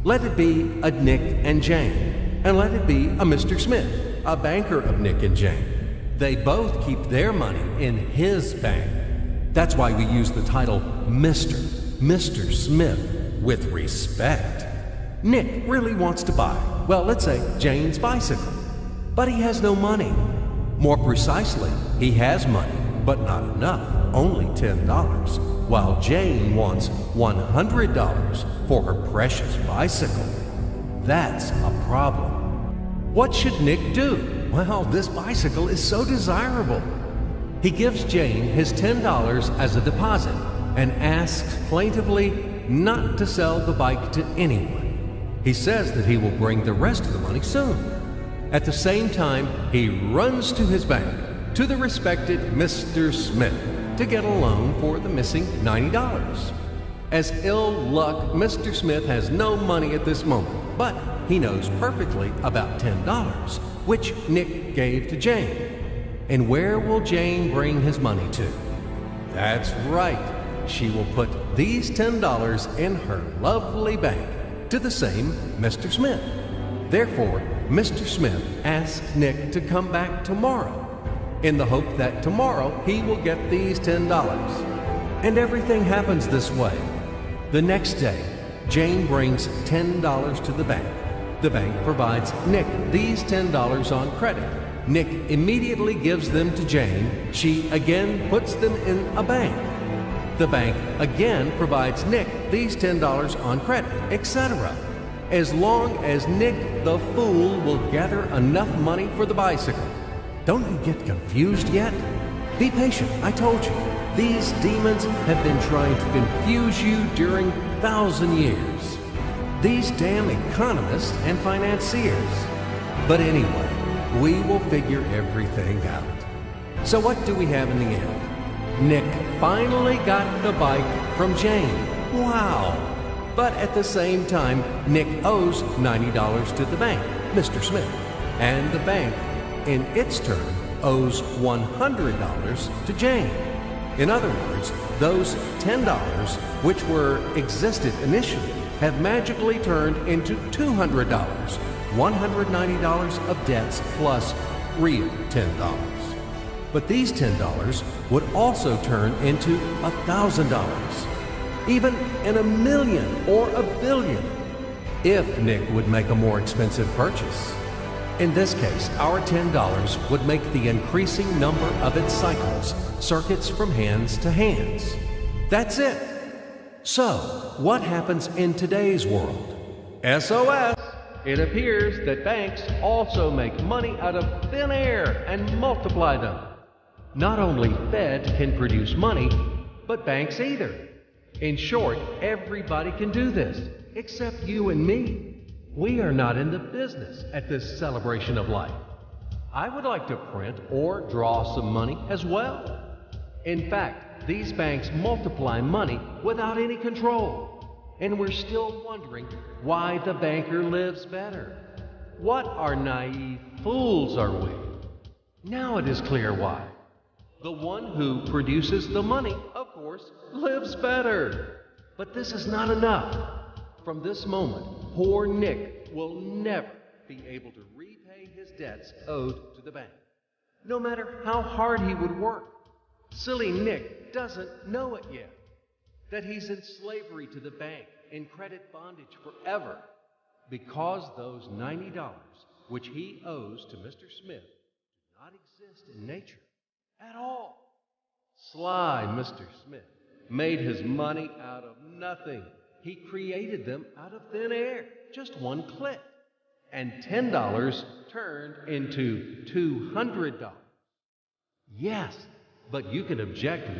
Let it be a Nick and Jane, and let it be a Mr. Smith, a banker of Nick and Jane. They both keep their money in his bank. That's why we use the title Mr. Smith with respect. Nick really wants to buy, well, let's say Jane's bicycle, but he has no money. More precisely, he has money, but not enough, only $10, while Jane wants $100 for her precious bicycle. That's a problem. What should Nick do? Well, this bicycle is so desirable. He gives Jane his $10 as a deposit and asks plaintively not to sell the bike to anyone. He says that he will bring the rest of the money soon. At the same time, he runs to his bank, to the respected Mr. Smith, to get a loan for the missing $90. As ill luck, Mr. Smith has no money at this moment, but he knows perfectly about $10, which Nick gave to Jane. And where will Jane bring his money to? That's right. She will put these $10 in her lovely bank to the same Mr. Smith. Therefore, Mr. Smith asks Nick to come back tomorrow in the hope that tomorrow he will get these $10. And everything happens this way. The next day, Jane brings $10 to the bank. The bank provides Nick these $10 on credit. Nick immediately gives them to Jane. She again puts them in a bank. The bank again provides Nick these $10 on credit, etc. As long as Nick the fool will gather enough money for the bicycle. Don't you get confused yet? Be patient, I told you. These demons have been trying to confuse you during 1,000 years. These damn economists and financiers. But anyway, we will figure everything out. So what do we have in the end? Nick finally got the bike from Jane. Wow! But at the same time, Nick owes $90 to the bank, Mr. Smith, and the bank, in its turn, owes $100 to Jane. In other words, those $10, which existed initially, have magically turned into $200, $190 of debts plus real $10. But these $10 would also turn into $1,000, even in a million or a billion, if Nick would make a more expensive purchase. In this case, our $10 would make the increasing number of its cycles, circuits from hands to hands. That's it. So, what happens in today's world? SOS! It appears that banks also make money out of thin air and multiply them. Not only Fed can produce money, but banks either. In short, everybody can do this, except you and me. We are not in the business at this celebration of life. I would like to print or draw some money as well. In fact, these banks multiply money without any control. And we're still wondering why the banker lives better. What are naive fools are we? Now it is clear why. The one who produces the money, of course, lives better. But this is not enough. From this moment, poor Nick will never be able to repay his debts owed to the bank, no matter how hard he would work. Silly Nick doesn't know it yet, that he's in slavery to the bank, in credit bondage forever, because those $90, which he owes to Mr. Smith, do not exist in nature at all. Sly Mr. Smith made his money out of nothing. He created them out of thin air, just one click. And $10 turned into $200. Yes, but you can object